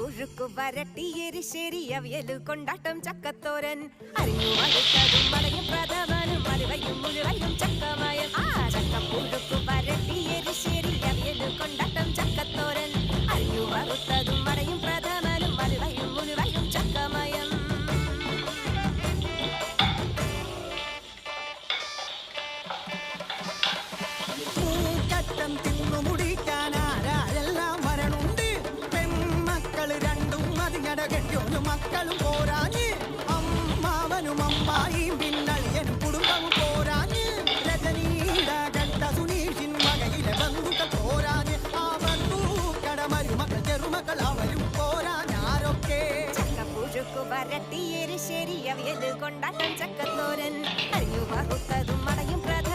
പുഴുക്കു വരട്ടി എരിശ്ശേരി അവിയലു കൊണ്ടാട്ടം ചക്കത്തോരൻ അരിഞ്ഞു വറുത്തതും മടയും പ്രഥമനും മലുവയും മുഴുവയും ചക്കമയം ചക്കപ്പുഴുക്കു വരട്ടി എരിശ്ശേരി അവിയലു കൊണ്ടാട്ടം ചക്കത്തോരൻ അരിഞ്ഞു വറുത്തതും മടയും പ്രഥമനും മലുവയും മുഴുവയും ചക്കമയം മൂക്കറ്റം തിന്നു മുടിക്കാനാരെല്ലാം വരണുണ്ട് പെൺമക്കള് രണ്ടും അതിങ്ങട കെട്ടിയൊരു മക്കളും പോരാഞ്ഞ് അമ്മാവനും അമ്മായിയും പിന്നളിയനും കുടുംബം പോരാഞ്ഞ് രജനീട കണ്ട സുനീഷിൻ വകയിലെ ബന്ധുക്കൾ പോരാഞ്ഞ് ആ ബന്ധുക്കട മരുമക്കൾ ചെറുമക്കൾ അവരും പോരാഞ്ഞാരൊക്കെ ചക്കപ്പുഴുക്കു വരട്ടി എരിശ്ശേരി അവിയലു കൊണ്ടാട്ടം ചക്കത്തോരൻ അരിഞ്ഞു വറുത്തതും മടയും പ്രഥമനും